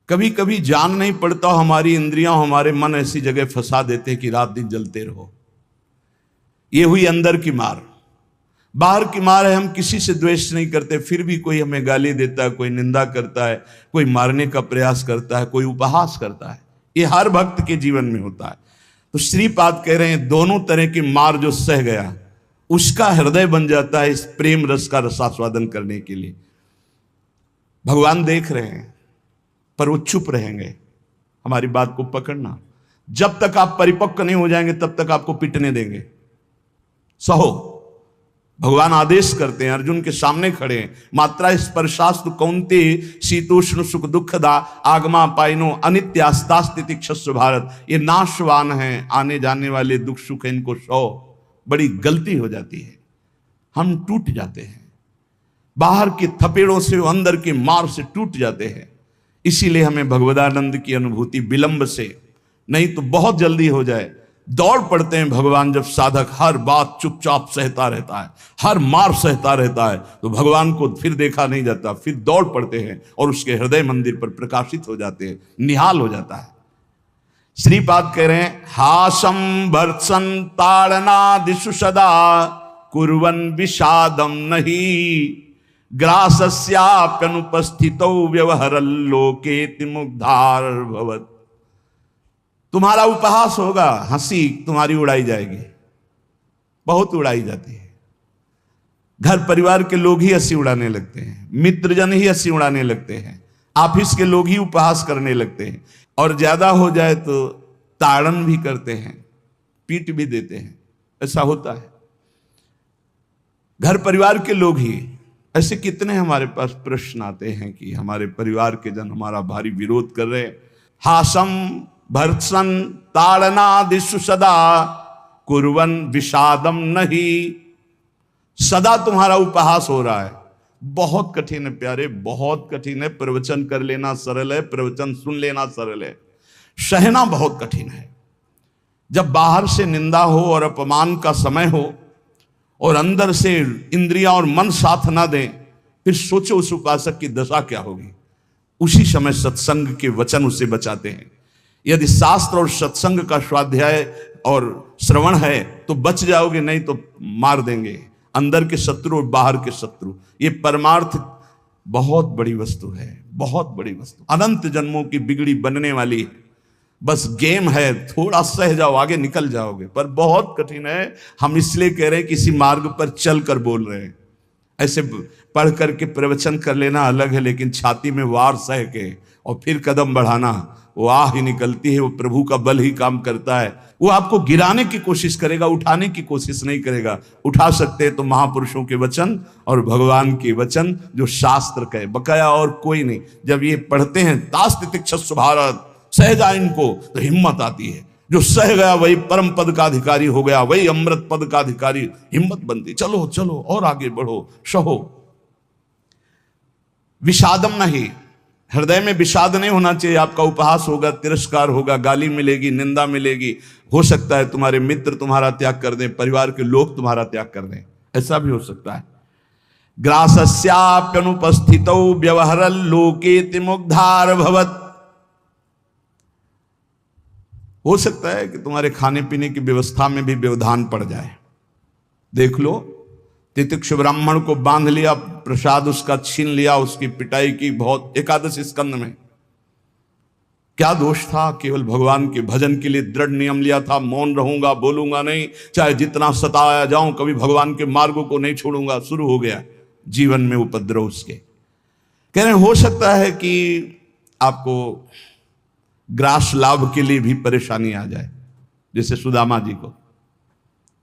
कभी कभी जान नहीं पड़ता, हमारी इंद्रियां हमारे मन ऐसी जगह फंसा देते हैं कि रात दिन जलते रहो। ये हुई अंदर की मार। बाहर की मार है, हम किसी से द्वेष नहीं करते, फिर भी कोई हमें गाली देता है, कोई निंदा करता है, कोई मारने का प्रयास करता है, कोई उपहास करता है। ये हर भक्त के जीवन में होता है। तो श्रीपाद कह रहे हैं दोनों तरह की मार जो सह गया उसका हृदय बन जाता है इस प्रेम रस का रसास्वादन करने के लिए। भगवान देख रहे हैं पर वो चुप रहेंगे। हमारी बात को पकड़ना, जब तक आप परिपक्व नहीं हो जाएंगे तब तक आपको पिटने देंगे। सहो, भगवान आदेश करते हैं, अर्जुन के सामने खड़े हैं। मात्रा स्पर्शास्तु कौन्ते शीतोष्ण सुख दुखदा आगमा पाइनो अनित्यास्तास्तिति क्षस्व भारत। ये नाशवान हैं, आने जाने वाले दुख सुख इनको सो। बड़ी गलती हो जाती है, हम टूट जाते हैं, बाहर के थपेड़ों से अंदर की मार से टूट जाते हैं। इसीलिए हमें भगवदानंद की अनुभूति विलंब से नहीं तो बहुत जल्दी हो जाए। दौड़ पड़ते हैं भगवान जब साधक हर बात चुपचाप सहता रहता है, हर मार सहता रहता है, तो भगवान को फिर देखा नहीं जाता, फिर दौड़ पड़ते हैं और उसके हृदय मंदिर पर प्रकाशित हो जाते हैं, निहाल हो जाता है। श्रीपाद कह रहे हैं हासम भर्त्सन ताड़नादिषु सदा कुर्वन् विषादम नहीं ग्रासस्याप्यनुपस्थितौ व्यवहरल्लोकेति मुग्धार भवत्। तुम्हारा उपहास होगा, हंसी तुम्हारी उड़ाई जाएगी, बहुत उड़ाई जाती है। घर परिवार के लोग ही हंसी उड़ाने लगते हैं, मित्रजन ही हंसी उड़ाने लगते हैं, ऑफिस के लोग ही उपहास करने लगते हैं, और ज्यादा हो जाए तो ताड़न भी करते हैं, पीट भी देते हैं। ऐसा होता है, घर परिवार के लोग ही। ऐसे कितने हमारे पास प्रश्न आते हैं कि हमारे परिवार के जन हमारा भारी विरोध कर रहे हैं। हासम भर्त्सन ताड़नादिषु सदा कुर्वन् विषादम नहीं। सदा तुम्हारा उपहास हो रहा है, बहुत कठिन है प्यारे, बहुत कठिन है। प्रवचन कर लेना सरल है, प्रवचन सुन लेना सरल है, सहना बहुत कठिन है। जब बाहर से निंदा हो और अपमान का समय हो और अंदर से इंद्रियां और मन साथ ना दें, फिर सोचो उस उपासक की दशा क्या होगी। उसी समय सत्संग के वचन उसे बचाते हैं। यदि शास्त्र और सत्संग का स्वाध्याय और श्रवण है तो बच जाओगे, नहीं तो मार देंगे अंदर के शत्रु और बाहर के शत्रु। ये परमार्थ बहुत बड़ी वस्तु है, बहुत बड़ी वस्तु, अनंत जन्मों की बिगड़ी बनने वाली है। बस गेम है, थोड़ा सह जाओ आगे निकल जाओगे, पर बहुत कठिन है। हम इसलिए कह रहे हैं किसी मार्ग पर चल कर बोल रहे हैं। ऐसे पढ़ करके प्रवचन कर लेना अलग है, लेकिन छाती में वार सह के और फिर कदम बढ़ाना, वो आह ही निकलती है। वो प्रभु का बल ही काम करता है। वो आपको गिराने की कोशिश करेगा, उठाने की कोशिश नहीं करेगा। उठा सकते हैं तो महापुरुषों के वचन और भगवान के वचन जो शास्त्र कहे, बकाया और कोई नहीं। जब ये पढ़ते हैं तास्तितिक्षस्व भारत, सह जा इनको, तो हिम्मत आती है। जो सह गया वही परम पद का अधिकारी हो गया, वही अमृत पद का अधिकारी। हिम्मत बनती, चलो चलो और आगे बढ़ो, सहो। विषादम नहीं, हृदय में विषाद नहीं होना चाहिए। आपका उपहास होगा, तिरस्कार होगा, गाली मिलेगी, निंदा मिलेगी। हो सकता है तुम्हारे मित्र तुम्हारा त्याग कर दें, परिवार के लोग तुम्हारा त्याग कर दें, ऐसा भी हो सकता है। ग्रासस्याप्यनुपस्थितौ व्यवहरल्लोकेति मुग्धार भवत्। हो सकता है कि तुम्हारे खाने पीने की व्यवस्था में भी व्यवधान पड़ जाए। देख लो, तितिक्षु ब्राह्मण को बांध लिया, प्रसाद उसका छीन लिया, उसकी पिटाई की बहुत। एकादश स्कंद में क्या दोष था? केवल भगवान के भजन के लिए दृढ़ नियम लिया था, मौन रहूंगा, बोलूंगा नहीं, चाहे जितना सताया जाऊं, कभी भगवान के मार्गों को नहीं छोड़ूंगा। शुरू हो गया जीवन में उपद्रव उसके। कह रहे हो सकता है कि आपको ग्रास लाभ के लिए भी परेशानी आ जाए, जैसे सुदामा जी को।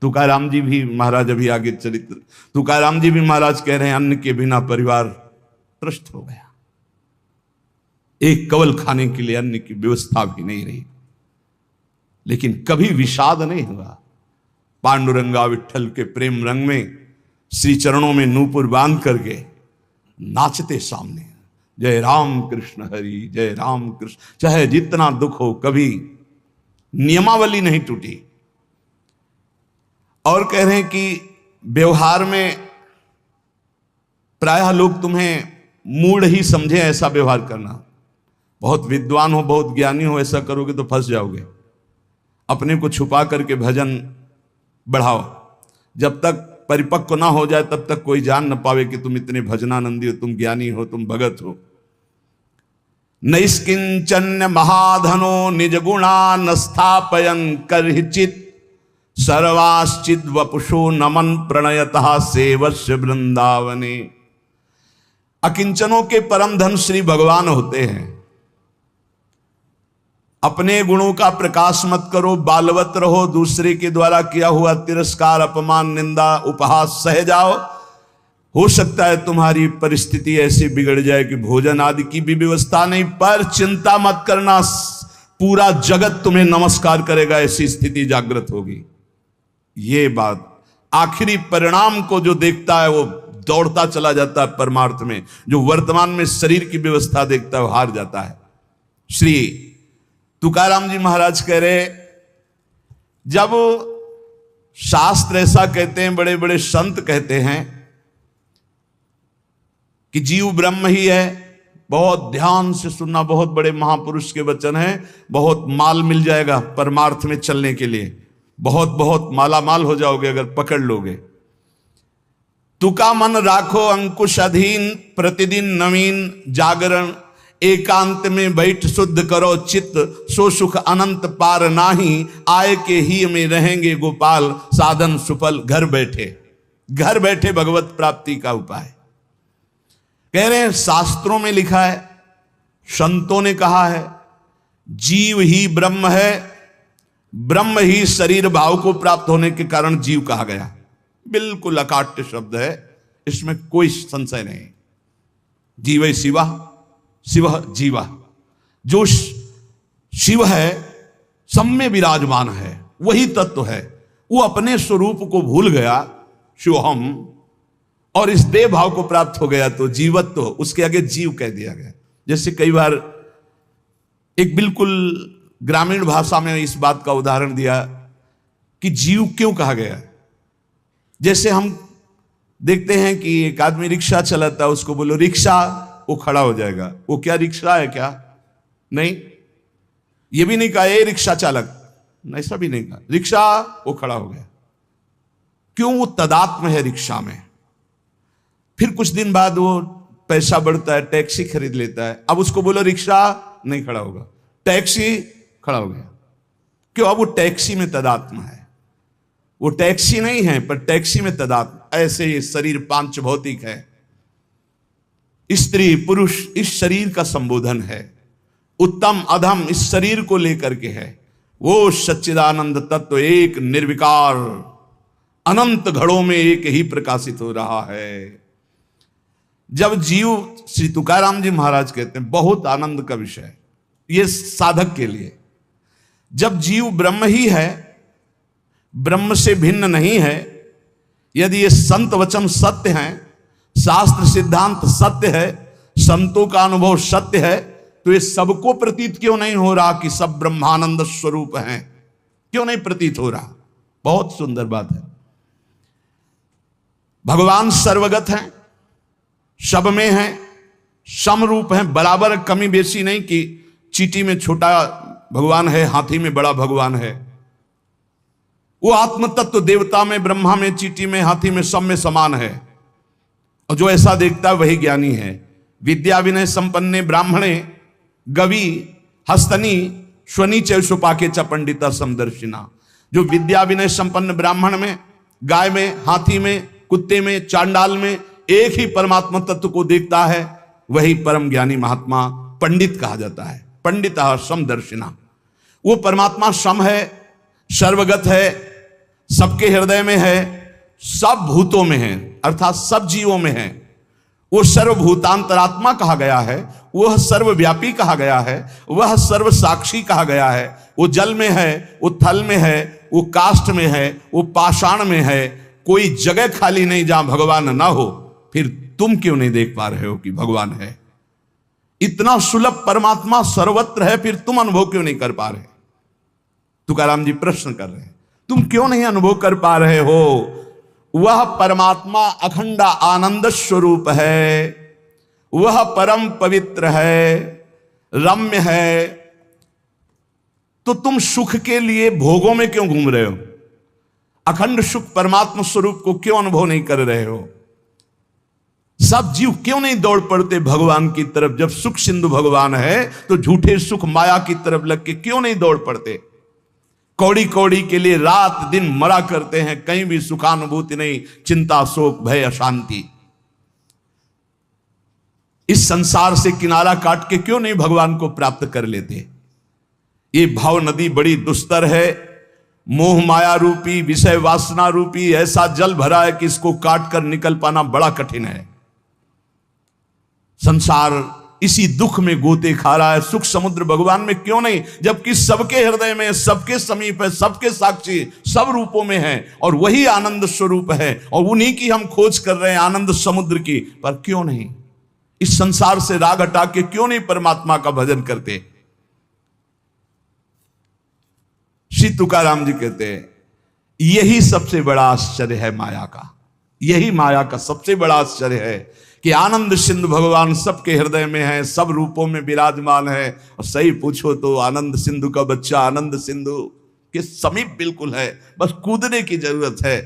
तुकाराम जी भी महाराज, अभी आगे चरित्र, तुकाराम जी भी महाराज कह रहे हैं अन्न के बिना परिवार त्रस्त हो गया, एक कवल खाने के लिए अन्न की व्यवस्था भी नहीं रही। लेकिन कभी विषाद नहीं हुआ। पांडुरंगा विठल के प्रेम रंग में श्री चरणों में नूपुर बांध करके नाचते सामने, जय राम कृष्ण हरि, जय राम कृष्ण। चाहे जितना दुख हो, कभी नियमावली नहीं टूटी। और कह रहे हैं कि व्यवहार में प्रायः लोग तुम्हें मूढ़ ही समझे ऐसा व्यवहार करना। बहुत विद्वान हो, बहुत ज्ञानी हो, ऐसा करोगे तो फंस जाओगे। अपने को छुपा करके भजन बढ़ाओ, जब तक परिपक्व ना हो जाए तब तक कोई जान न पावे कि तुम इतने भजनानंदी हो, तुम ज्ञानी हो, तुम भगत हो। नैष्किंचन्य महाधनो निज गुणा न स्थापयन करहिचित सर्वाश्चित वपुषो नमन प्रणयतः सेवस्य वृंदावने। अकिंचनों के परम धन श्री भगवान होते हैं। अपने गुणों का प्रकाश मत करो, बालवत रहो, दूसरे के द्वारा किया हुआ तिरस्कार, अपमान, निंदा, उपहास सह जाओ। हो सकता है तुम्हारी परिस्थिति ऐसी बिगड़ जाए कि भोजन आदि की भी व्यवस्था नहीं, पर चिंता मत करना, पूरा जगत तुम्हें नमस्कार करेगा, ऐसी स्थिति जागृत होगी। ये बात आखिरी परिणाम को जो देखता है वो दौड़ता चला जाता है परमार्थ में, जो वर्तमान में शरीर की व्यवस्था देखता है वो हार जाता है। श्री तुकाराम जी महाराज कह रहे, जब शास्त्र ऐसा कहते हैं, बड़े बड़े संत कहते हैं कि जीव ब्रह्म ही है, बहुत ध्यान से सुनना, बहुत बड़े महापुरुष के वचन हैं, बहुत माल मिल जाएगा परमार्थ में चलने के लिए, बहुत बहुत माला माल हो जाओगे अगर पकड़ लोगे। तुका मन राखो अंकुश अधीन, प्रतिदिन नवीन जागरण, एकांत में बैठ शुद्ध करो चित्त, सो सुख अनंत पार नाही, आय के ही में रहेंगे गोपाल, साधन सुफल घर बैठे। घर बैठे भगवत प्राप्ति का उपाय कह रहे हैं। शास्त्रों में लिखा है, संतों ने कहा है, जीव ही ब्रह्म है, ब्रह्म ही शरीर भाव को प्राप्त होने के कारण जीव कहा गया। बिल्कुल अकाट्य शब्द है, इसमें कोई संशय नहीं। जीव शिवा, शिव जीवा, जो शिव है सब में विराजमान है, वही तत्व है। वो अपने स्वरूप को भूल गया, शिवहम, और इस देह भाव को प्राप्त हो गया तो जीवत्व तो उसके आगे जीव कह दिया गया। जैसे कई बार एक बिल्कुल ग्रामीण भाषा में इस बात का उदाहरण दिया कि जीव क्यों कहा गया। जैसे हम देखते हैं कि एक आदमी रिक्शा चलाता है, उसको बोलो रिक्शा, वो खड़ा हो जाएगा। वो क्या रिक्शा है क्या? नहीं। ये भी नहीं कहा ए रिक्शा चालक, ऐसा भी नहीं कहा, रिक्शा, वो खड़ा हो गया। क्यों? वो तदात्म है रिक्शा में। फिर कुछ दिन बाद वो पैसा बढ़ता है, टैक्सी खरीद लेता है, अब उसको बोलो रिक्शा, नहीं खड़ा होगा, टैक्सी, खड़ा हो गया। क्यों? अब वो टैक्सी में तदात्म है। वो टैक्सी नहीं है पर टैक्सी में तदात्म। ऐसे ये शरीर पांच भौतिक है, स्त्री पुरुष इस शरीर का संबोधन है, उत्तम अधम इस शरीर को लेकर के है। वो सच्चिदानंद तत्व एक निर्विकार अनंत घड़ों में एक ही प्रकाशित हो रहा है। जब जीव, श्री तुकाराम जी महाराज कहते हैं, बहुत आनंद का विषय ये साधक के लिए, जब जीव ब्रह्म ही है, ब्रह्म से भिन्न नहीं है, यदि ये संत वचन सत्य हैं, शास्त्र सिद्धांत सत्य है, संतों का अनुभव सत्य है, तो ये सबको प्रतीत क्यों नहीं हो रहा कि सब ब्रह्मानंद स्वरूप हैं? क्यों नहीं प्रतीत हो रहा? बहुत सुंदर बात है। भगवान सर्वगत हैं, सब में हैं, समरूप हैं, बराबर, कमी बेसी नहीं कि चींटी में छोटा भगवान है, हाथी में बड़ा भगवान है। वो आत्म तत्व देवता में, ब्रह्मा में, चींटी में, हाथी में, सब में समान है। और जो ऐसा देखता है वही ज्ञानी है। विद्या विनय संपन्ने ब्राह्मणे गवि हस्तनी स्वनी चुपाके च पंडिता समदर्शिना। जो विद्या विनय संपन्न ब्राह्मण में, गाय में, हाथी में, कुत्ते में, चांडाल में एक ही परमात्मा तत्व को देखता है, वही परम ज्ञानी महात्मा पंडित कहा जाता है। पंडिता समदर्शिना। वो परमात्मा सम है, सर्वगत है, सबके हृदय में है, सब भूतों में है, अर्थात सब जीवों में है। वो सर्वभूतांतरात्मा कहा गया है, वह सर्वव्यापी कहा गया है, वह सर्व साक्षी कहा गया है। वो जल में है, वो थल में है, वो काष्ठ में है, वो पाषाण में है। कोई जगह खाली नहीं जहां भगवान ना हो। फिर तुम क्यों नहीं देख पा रहे हो कि भगवान है? इतना सुलभ परमात्मा सर्वत्र है, फिर तुम अनुभव क्यों नहीं कर पा रहे? तुकाराम जी प्रश्न कर रहे हैं, तुम क्यों नहीं अनुभव कर पा रहे हो? वह परमात्मा अखंड आनंद स्वरूप है, वह परम पवित्र है, रम्य है, तो तुम सुख के लिए भोगों में क्यों घूम रहे हो? अखंड सुख परमात्मा स्वरूप को क्यों अनुभव नहीं कर रहे हो? सब जीव क्यों नहीं दौड़ पड़ते भगवान की तरफ? जब सुख सिंधु भगवान है तो झूठे सुख माया की तरफ लग के क्यों नहीं दौड़ पड़ते? कौड़ी कौड़ी के लिए रात दिन मरा करते हैं, कहीं भी सुखानुभूति नहीं, चिंता शोक भय अशांति। इस संसार से किनारा काट के क्यों नहीं भगवान को प्राप्त कर लेते? ये भाव नदी बड़ी दुस्तर है, मोह माया रूपी विषय वासना रूपी ऐसा जल भरा है कि इसको काट कर निकल पाना बड़ा कठिन है। संसार इसी दुख में गोते खा रहा है। सुख समुद्र भगवान में क्यों नहीं, जबकि सबके हृदय में, सबके समीप है, सबके साक्षी, सब रूपों में है, और वही आनंद स्वरूप है, और उन्हीं की हम खोज कर रहे हैं, आनंद समुद्र की। पर क्यों नहीं इस संसार से राग हटा के क्यों नहीं परमात्मा का भजन करते? श्री तुकाराम जी कहते हैं यही सबसे बड़ा आश्चर्य है माया का। यही माया का सबसे बड़ा आश्चर्य है कि आनंद सिंधु भगवान सबके हृदय में है, सब रूपों में विराजमान है, और सही पूछो तो आनंद सिंधु का बच्चा आनंद सिंधु के समीप बिल्कुल है, बस कूदने की जरूरत है।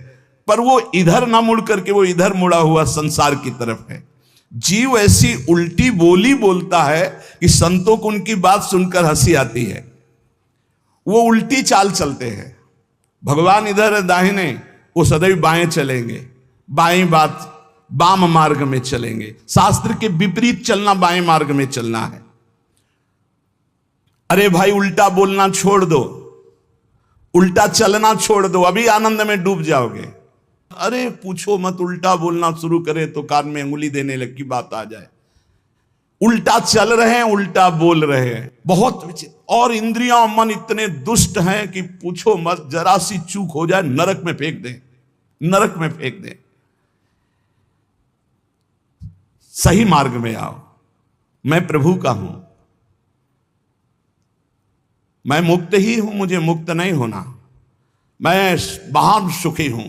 पर वो इधर ना मुड़ करके वो इधर मुड़ा हुआ संसार की तरफ है। जीव ऐसी उल्टी बोली बोलता है कि संतों को उनकी बात सुनकर हंसी आती है। वो उल्टी चाल चलते हैं। भगवान इधर दाहिने, वो सदैव बाएं चलेंगे, बाएं बात वाम मार्ग में चलेंगे। शास्त्र के विपरीत चलना बाएं मार्ग में चलना है। अरे भाई उल्टा बोलना छोड़ दो, उल्टा चलना छोड़ दो, अभी आनंद में डूब जाओगे। अरे पूछो मत, उल्टा बोलना शुरू करे तो कान में अंगुली देने लग की बात आ जाए। उल्टा चल रहे हैं, उल्टा बोल रहे हैं, बहुत विचित्र। और इंद्रियां और मन इतने दुष्ट हैं कि पूछो मत, जरा सी चूक हो जाए नरक में फेंक दें, नरक में फेंक दें। सही मार्ग में आओ। मैं प्रभु का हूं, मैं मुक्त ही हूं, मुझे मुक्त नहीं होना। मैं महान सुखी हूं।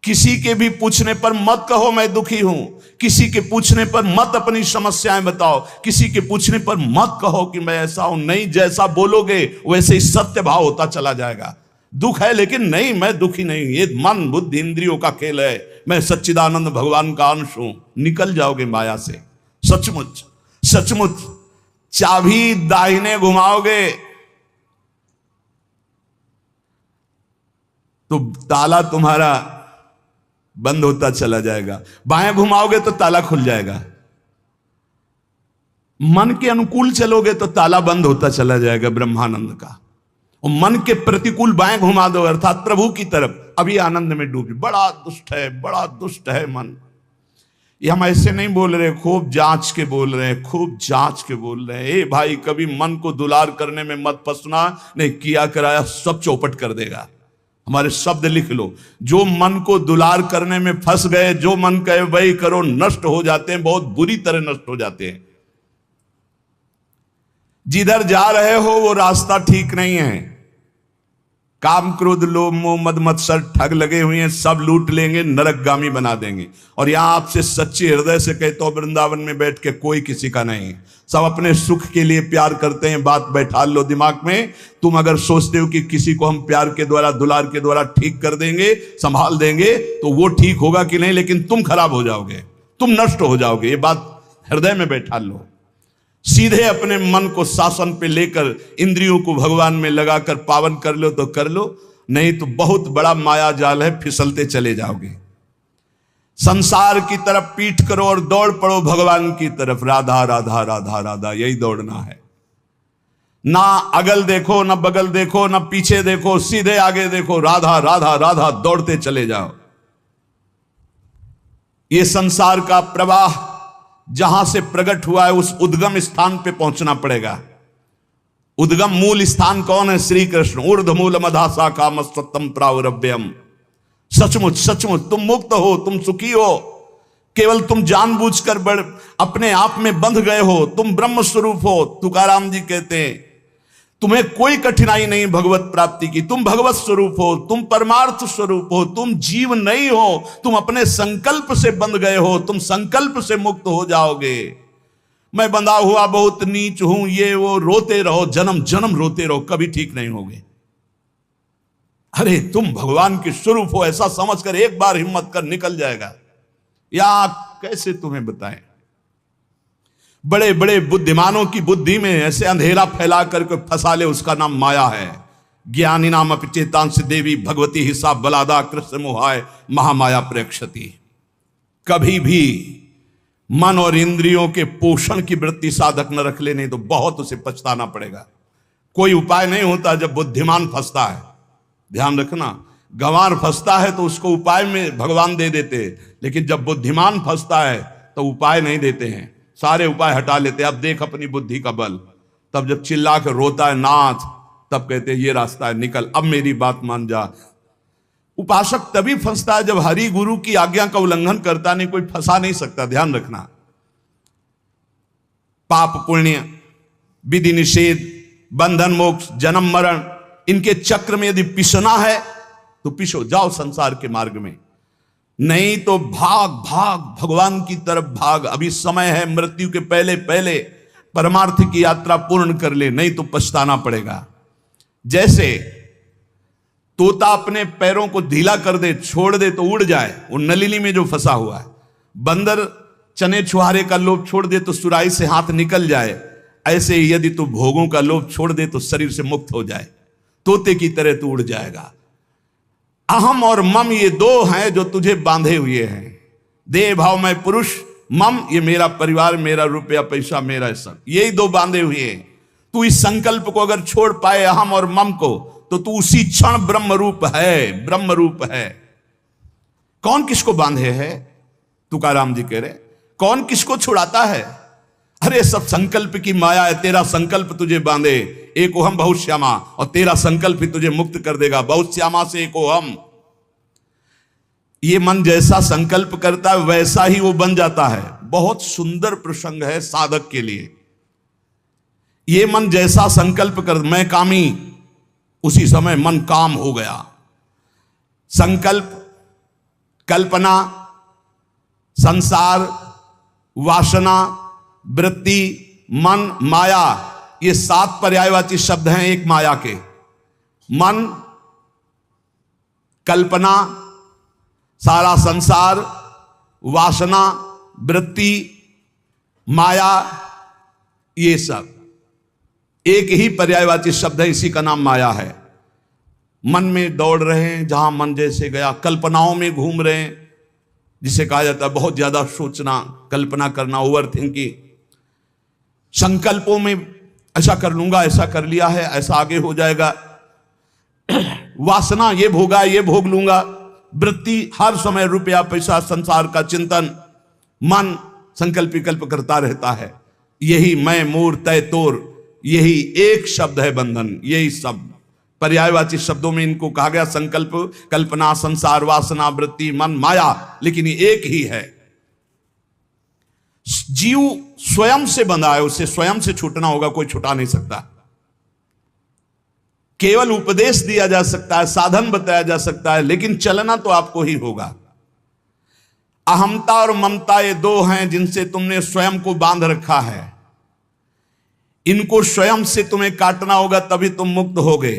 किसी के भी पूछने पर मत कहो मैं दुखी हूं। किसी के पूछने पर मत अपनी समस्याएं बताओ। किसी के पूछने पर मत कहो कि मैं ऐसा हूं। नहीं, जैसा बोलोगे वैसे ही सत्य भाव होता चला जाएगा। दुख है लेकिन नहीं, मैं दुखी नहीं, ये मन बुद्धि इंद्रियों का खेल है, मैं सच्चिदानंद भगवान का अंश हूं। निकल जाओगे माया से। सचमुच सचमुच चाबी दाहिने घुमाओगे तो ताला तुम्हारा बंद होता चला जाएगा, बाएं घुमाओगे तो ताला खुल जाएगा। मन के अनुकूल चलोगे तो ताला बंद होता चला जाएगा ब्रह्मानंद का। और मन के प्रतिकूल बाएं घुमा दो अर्थात प्रभु की तरफ, अभी आनंद में डूब। बड़ा दुष्ट है, बड़ा दुष्ट है मन। ये हम ऐसे नहीं बोल रहे, खूब जांच के बोल रहे हैं, खूब जांच के बोल रहे हैं। ए भाई, कभी मन को दुलार करने में मत फंसना, नहीं किया कराया सब चौपट कर देगा। हमारे शब्द लिख लो, जो मन को दुलार करने में फंस गए, जो मन कहे वही करो, नष्ट हो जाते हैं, बहुत बुरी तरह नष्ट हो जाते हैं। जिधर जा रहे हो वो रास्ता ठीक नहीं है। काम क्रोध लोभ मोह मद मत्सर ठग लगे हुए हैं, सब लूट लेंगे, नरकगामी बना देंगे। और यहां आपसे सच्चे हृदय से कहता हूं, वृंदावन में बैठ के कोई किसी का नहीं, सब अपने सुख के लिए प्यार करते हैं। बात बैठा लो दिमाग में। तुम अगर सोचते हो कि किसी को हम प्यार के द्वारा दुलार के द्वारा ठीक कर देंगे, संभाल देंगे, तो वो ठीक होगा कि नहीं, लेकिन तुम खराब हो जाओगे, तुम नष्ट हो जाओगे। ये बात हृदय में बैठा लो। सीधे अपने मन को शासन पे लेकर इंद्रियों को भगवान में लगाकर पावन कर लो तो कर लो, नहीं तो बहुत बड़ा माया जाल है, फिसलते चले जाओगे। संसार की तरफ पीठ करो और दौड़ पड़ो भगवान की तरफ। राधा राधा राधा राधा, यही दौड़ना है। ना अगल देखो, ना बगल देखो, ना पीछे देखो, सीधे आगे देखो। राधा राधा राधा, दौड़ते चले जाओ। ये संसार का प्रवाह जहां से प्रकट हुआ है उस उद्गम स्थान पे पहुंचना पड़ेगा। उद्गम मूल स्थान कौन है? श्री कृष्ण। ऊर्ध्व मूल मधा शाखा मस्तम प्रावरभ्यम। सचमुच सचमुच तुम मुक्त हो, तुम सुखी हो। केवल तुम जानबूझकर बड़ अपने आप में बंध गए हो। तुम ब्रह्म स्वरूप हो। तुकाराम जी कहते हैं तुम्हें कोई कठिनाई नहीं भगवत प्राप्ति की। तुम भगवत स्वरूप हो, तुम परमार्थ स्वरूप हो, तुम जीव नहीं हो, तुम अपने संकल्प से बंध गए हो। तुम संकल्प से मुक्त हो जाओगे। मैं बंधा हुआ बहुत नीच हूं, ये वो, रोते रहो, जन्म जन्म रोते रहो, कभी ठीक नहीं होगे। अरे तुम भगवान के स्वरूप हो ऐसा समझकर एक बार हिम्मत कर निकल जाएगा। या कैसे तुम्हें बताएं, बड़े बड़े बुद्धिमानों की बुद्धि में ऐसे अंधेरा फैला करके फंसा ले, उसका नाम माया है। ज्ञानी नाम अपचेतांश देवी भगवती हिसाब बलादा कृष्ण मोहाय महामाया प्रेक्षति। कभी भी मन और इंद्रियों के पोषण की वृत्ति साधक न रख ले, नहीं तो बहुत उसे पछताना पड़ेगा। कोई उपाय नहीं होता जब बुद्धिमान फंसता है। ध्यान रखना, गंवार फंसता है तो उसको उपाय में भगवान दे देते, लेकिन जब बुद्धिमान फंसता है तो उपाय नहीं देते हैं, सारे उपाय हटा लेते हैं। अब देख अपनी बुद्धि का बल। तब जब चिल्ला के रोता है नाथ, तब कहते हैं ये रास्ता है, निकल, अब मेरी बात मान जा। उपासक तभी फंसता है जब हरि गुरु की आज्ञा का उल्लंघन करता, नहीं कोई फंसा नहीं सकता। ध्यान रखना, पाप पुण्य, विधि निषेध, बंधन मोक्ष, जन्म मरण, इनके चक्र में यदि पिसना है तो पिसो, जाओ संसार के मार्ग में। नहीं तो भाग भाग भगवान की तरफ भाग। अभी समय है, मृत्यु के पहले पहले परमार्थ की यात्रा पूर्ण कर ले, नहीं तो पछताना पड़ेगा। जैसे तोता अपने पैरों को ढीला कर दे, छोड़ दे तो उड़ जाए, वो नलिनी में जो फंसा हुआ है। बंदर चने छुहारे का लोभ छोड़ दे तो सुराही से हाथ निकल जाए, ऐसे ही यदि तू भोगों का लोभ छोड़ दे तो शरीर से मुक्त हो जाए, तोते की तरह तू उड़ जाएगा। अहम और मम ये दो हैं जो तुझे बांधे हुए हैं। देह भाव में पुरुष, मम ये मेरा परिवार, मेरा रुपया पैसा, मेरा सब, यही दो बांधे हुए हैं। तू इस संकल्प को अगर छोड़ पाए, अहम और मम को, तो तू उसी क्षण ब्रह्म रूप है, ब्रह्म रूप है। कौन किसको बांधे है? तुकाराम जी कह रहे, कौन किसको छुड़ाता है? अरे सब संकल्प की माया है। तेरा संकल्प तुझे बांधे, एक ओहम बहुत श्यामा, और तेरा संकल्प ही तुझे मुक्त कर देगा। बहुत श्यामा से एक ओहम। ये मन जैसा संकल्प करता है वैसा ही वो बन जाता है। बहुत सुंदर प्रसंग है साधक के लिए। ये मन जैसा संकल्प कर, मैं कामी, उसी समय मन काम हो गया। संकल्प, कल्पना, संसार, वासना, वृत्ति, मन, माया, ये 7 पर्यायवाची शब्द हैं एक माया के। मन, कल्पना, सारा संसार, वासना, वृत्ति, माया, ये सब एक ही पर्यायवाची शब्द है, इसी का नाम माया है। मन में दौड़ रहे हैं, जहां मन जैसे गया। कल्पनाओं में घूम रहे हैं, जिसे कहा जाता है बहुत ज्यादा सोचना, कल्पना करना, ओवर थिंकिंग। संकल्पों में ऐसा कर लूंगा, ऐसा कर लिया है, ऐसा आगे हो जाएगा। वासना, ये भोगा, ये भोग लूंगा। वृत्ति, हर समय रुपया पैसा, संसार का चिंतन। मन संकल्प विकल्प करता रहता है। यही मैं, मोर, तय, तोर, यही एक शब्द है बंधन। यही शब्द पर्यायवाची शब्दों में इनको कहा गया, संकल्प, कल्पना, संसार, वासना, वृत्ति, मन, माया, लेकिन ये एक ही है। जीव स्वयं से बंधा है, उसे स्वयं से छूटना होगा, कोई छुटा नहीं सकता। केवल उपदेश दिया जा सकता है, साधन बताया जा सकता है, लेकिन चलना तो आपको ही होगा। अहमता और ममता ये दो हैं जिनसे तुमने स्वयं को बांध रखा है। इनको स्वयं से तुम्हें काटना होगा, तभी तुम मुक्त होगे।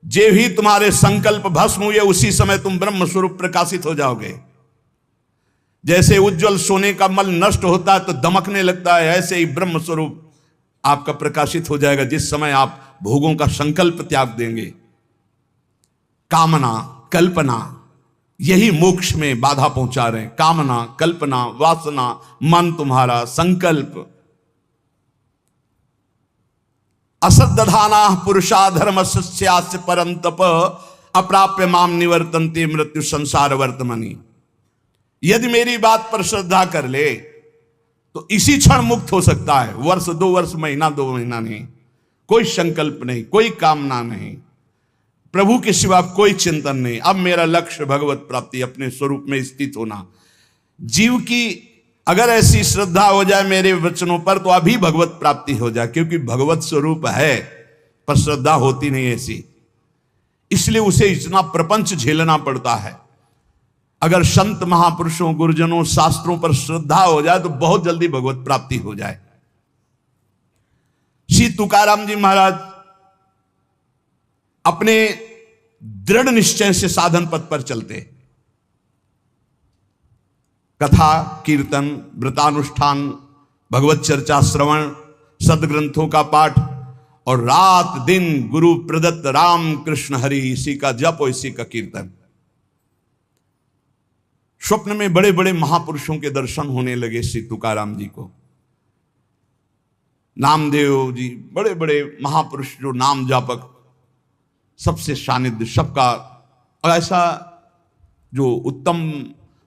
जे भी तुम्हारे संकल्प भस्म हुए, उसी समय तुम ब्रह्म स्वरूप प्रकाशित हो जाओगे। जैसे उज्जवल सोने का मल नष्ट होता है तो दमकने लगता है, ऐसे ही ब्रह्म स्वरूप आपका प्रकाशित हो जाएगा जिस समय आप भोगों का संकल्प त्याग देंगे। कामना, कल्पना, यही मोक्ष में बाधा पहुंचा रहे हैं। कामना, कल्पना, वासना, मन तुम्हारा, संकल्प। असद्दधाना पुरुषा धर्म सस्यास्य परंतप अप्राप्य माम निवर्तन्ते मृत्यु संसार वर्तमनि। यदि मेरी बात पर श्रद्धा कर ले तो इसी क्षण मुक्त हो सकता है। वर्ष, 2 वर्ष, महीना, 2 महीना नहीं। कोई संकल्प नहीं, कोई कामना नहीं, प्रभु के सिवा कोई चिंतन नहीं। अब मेरा लक्ष्य भगवत प्राप्ति, अपने स्वरूप में स्थित होना। जीव की अगर ऐसी श्रद्धा हो जाए मेरे वचनों पर तो अभी भगवत प्राप्ति हो जाए, क्योंकि भगवत स्वरूप है पर श्रद्धा होती नहीं ऐसी, इसलिए उसे इतना प्रपंच झेलना पड़ता है। अगर संत महापुरुषों, गुरुजनों, शास्त्रों पर श्रद्धा हो जाए तो बहुत जल्दी भगवत प्राप्ति हो जाए। श्री तुकाराम जी महाराज अपने दृढ़ निश्चय से साधन पथ पर चलते। कथा कीर्तन, व्रतानुष्ठान, भगवत चर्चा श्रवण, सदग्रंथों का पाठ और रात दिन गुरु प्रदत्त राम कृष्ण हरि, इसी का जप और इसी का कीर्तन। स्वप्न में बड़े बड़े महापुरुषों के दर्शन होने लगे श्री तुकाराम जी को। नामदेव जी, बड़े बड़े महापुरुष जो नाम जापक, सबसे सानिध्य सबका, और ऐसा जो उत्तम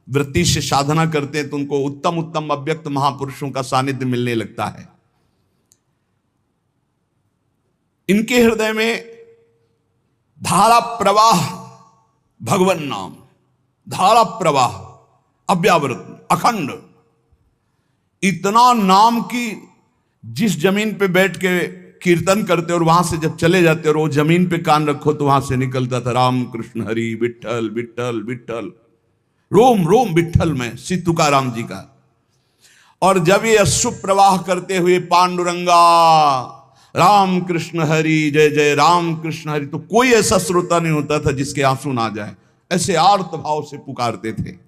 वृत्ति से साधना करते हैं तो उनको उत्तम उत्तम अव्यक्त महापुरुषों का सानिध्य मिलने लगता है। इनके हृदय में धारा प्रवाह भगवन नाम, धारा प्रवाह अव्यावृत अखंड, इतना नाम की जिस जमीन पे बैठ के कीर्तन करते और वहां से जब चले जाते और वो जमीन पे कान रखो तो वहां से निकलता था राम कृष्ण हरि, विठल विठल विठल, रोम रोम विठल में श्री तुकाराम जी का। और जब ये अश्रुप प्रवाह करते हुए पांडुरंगा राम कृष्ण हरि जय जय राम कृष्ण हरि, तो कोई ऐसा श्रोता नहीं होता था जिसके आंसू ना जाए, ऐसे आर्त भाव से पुकारते थे।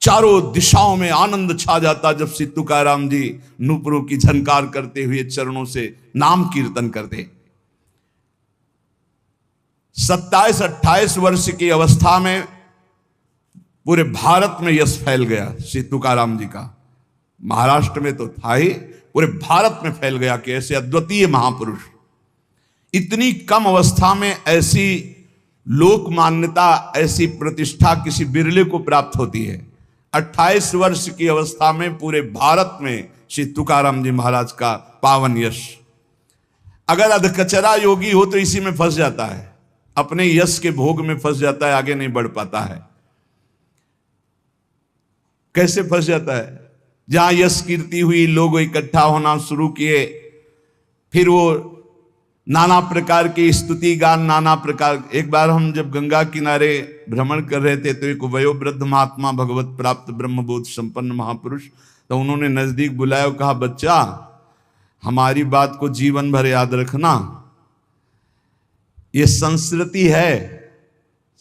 चारों दिशाओं में आनंद छा जाता जब श्री तुकाराम जी नूपुरों की झनकार करते हुए चरणों से नाम कीर्तन करते। 27-28 वर्ष की अवस्था में पूरे भारत में यश फैल गया श्री तुकाराम जी का। महाराष्ट्र में तो था ही, पूरे भारत में फैल गया कि ऐसे अद्वितीय महापुरुष। इतनी कम अवस्था में ऐसी लोक मान्यता, ऐसी प्रतिष्ठा किसी बिरले को प्राप्त होती है। 28 वर्ष की अवस्था में पूरे भारत में श्री तुकाराम जी महाराज का पावन यश। अगर अधकचरा योगी हो तो इसी में फंस जाता है, अपने यश के भोग में फंस जाता है, आगे नहीं बढ़ पाता है। कैसे फंस जाता है? जहां यश कीर्ति हुई, लोग इकट्ठा होना शुरू किए, फिर वो नाना प्रकार की स्तुति गान, नाना प्रकार। एक बार हम जब गंगा किनारे भ्रमण कर रहे थे तो एक वयोवृद्ध महात्मा, भगवत प्राप्त ब्रह्मबोध संपन्न महापुरुष, तो उन्होंने नजदीक बुलाया और कहा, बच्चा हमारी बात को जीवन भर याद रखना, ये संस्कृति है,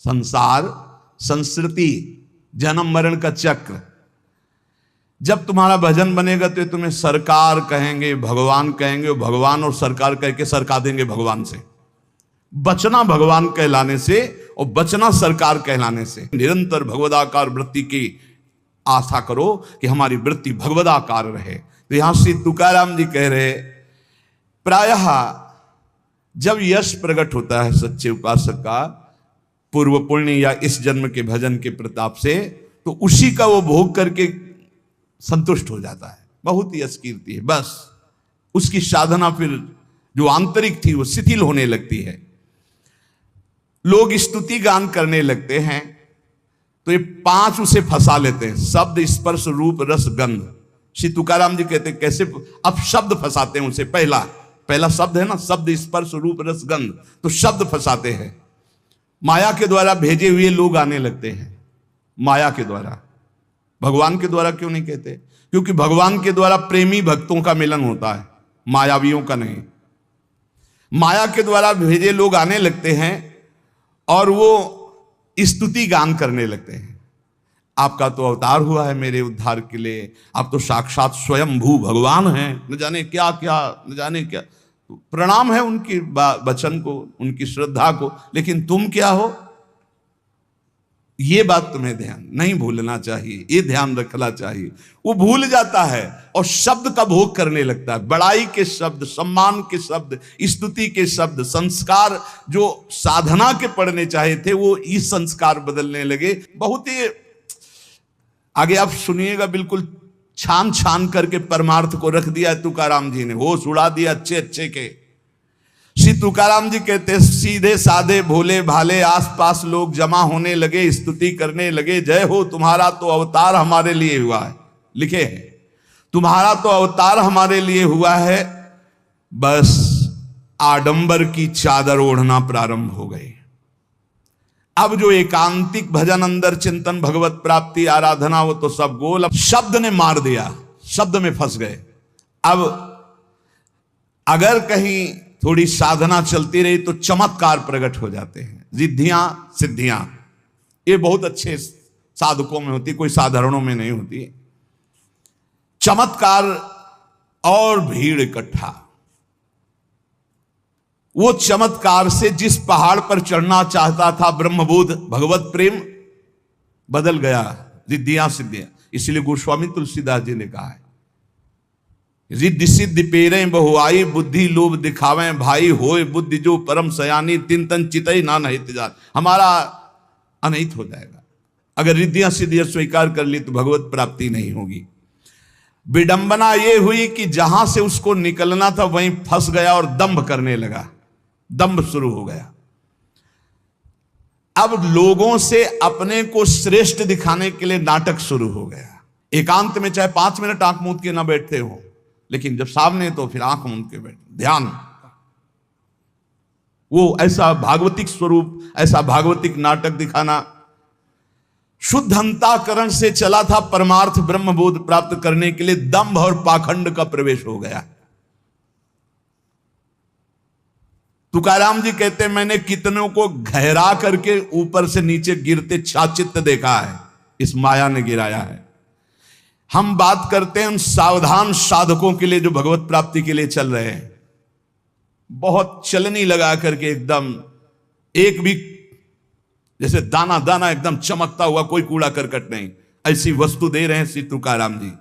संसार संस्कृति, जन्म मरण का चक्र। जब तुम्हारा भजन बनेगा तो तुम्हें सरकार कहेंगे, भगवान कहेंगे, और भगवान और सरकार कह के सरका देंगे भगवान से। बचना भगवान कहलाने से और बचना सरकार कहलाने से। निरंतर भगवदाकार वृत्ति की आशा करो कि हमारी वृत्ति भगवदाकार रहे। तो यहां श्री तुकाराम जी कह रहे, प्रायः जब यश प्रकट होता है सच्चे उपासक का पूर्व पुण्य या इस जन्म के भजन के प्रताप से, तो उसी का वो भोग करके संतुष्ट हो जाता है। बहुत ही यश कीर्ति है, बस उसकी साधना फिर जो आंतरिक थी वो शिथिल होने लगती है। लोग स्तुति गान करने लगते हैं तो ये 5 उसे फंसा लेते हैं, शब्द स्पर्श रूप रस गंध। श्री तुकाराम जी कहते हैं कैसे, अब शब्द फंसाते हैं उसे। पहला शब्द है ना, शब्द स्पर्श रूप रस गंध, तो शब्द फंसाते हैं। माया के द्वारा भेजे हुए लोग आने लगते हैं, माया के द्वारा। भगवान के द्वारा क्यों नहीं कहते? क्योंकि भगवान के द्वारा प्रेमी भक्तों का मिलन होता है, मायावियों का नहीं। माया के द्वारा भेजे लोग आने लगते हैं और वो स्तुति गान करने लगते हैं। आपका तो अवतार हुआ है मेरे उद्धार के लिए, आप तो साक्षात स्वयंभू भगवान हैं, न जाने क्या क्या, न जाने क्या। प्रणाम है उनकी वचन को, उनकी श्रद्धा को, लेकिन तुम क्या हो, ये बात तुम्हें ध्यान नहीं भूलना चाहिए, ये ध्यान रखना चाहिए। वो भूल जाता है और शब्द का भोग करने लगता है। बड़ाई के शब्द, सम्मान के शब्द, स्तुति के शब्द, संस्कार जो साधना के पढ़ने चाहे थे वो इस संस्कार बदलने लगे। बहुत ही आगे आप सुनिएगा, बिल्कुल छान छान करके परमार्थ को रख दिया तुकाराम जी ने, होश उड़ा दिया अच्छे अच्छे के। श्री तुकाराम जी कहते, सीधे साधे भोले भाले आसपास लोग जमा होने लगे, स्तुति करने लगे, जय हो तुम्हारा तो अवतार हमारे लिए हुआ है। लिखे हैं, तुम्हारा तो अवतार हमारे लिए हुआ है। बस आडंबर की चादर ओढ़ना प्रारंभ हो गई। अब जो एकांतिक भजन, अंदर चिंतन, भगवत प्राप्ति, आराधना, वो तो सब गोल। अब शब्द ने मार दिया, शब्द में फंस गए। अब अगर कहीं थोड़ी साधना चलती रही तो चमत्कार प्रकट हो जाते हैं, रिद्धियां सिद्धियां। ये बहुत अच्छे साधकों में होती, कोई साधारणों में नहीं होती। चमत्कार और भीड़ इकट्ठा। वो चमत्कार से जिस पहाड़ पर चढ़ना चाहता था ब्रह्मबोध भगवत प्रेम, बदल गया रिद्धियां सिद्धियां। इसलिए गोस्वामी तुलसीदास जी ने कहा है, रिद्धि सिद्धि पेरे बहुआई, बुद्धि लोभ दिखावे भाई, होए बुद्धि जो परम सयानी, तिन तन चितई ना नहित जात। हमारा अनहित हो जाएगा अगर रिद्धियां सिद्धियां स्वीकार कर ली तो भगवत प्राप्ति नहीं होगी। विडंबना ये हुई कि जहां से उसको निकलना था वहीं फंस गया और दंभ करने लगा, दंभ शुरू हो गया। अब लोगों से अपने को श्रेष्ठ दिखाने के लिए नाटक शुरू हो गया। एकांत में चाहे 5 मिनट आंख मूंद के ना बैठते हो, लेकिन जब सामने तो फिर आंख मूंद के बैठे, ध्यान। वो ऐसा भागवतिक स्वरूप, ऐसा भागवतिक नाटक दिखाना। शुद्ध अंतःकरण से चला था परमार्थ ब्रह्मबोध प्राप्त करने के लिए, दंभ और पाखंड का प्रवेश हो गया। तुकाराम जी कहते हैं, मैंने कितनों को गहरा करके ऊपर से नीचे गिरते छाचित्त देखा है, इस माया ने गिराया है। हम बात करते हैं उन सावधान साधकों के लिए जो भगवत प्राप्ति के लिए चल रहे हैं। बहुत चलनी लगा करके एकदम, एक भी जैसे दाना दाना एकदम चमकता हुआ, कोई कूड़ा करकट नहीं, ऐसी वस्तु दे रहे हैं श्री तुकाराम जी।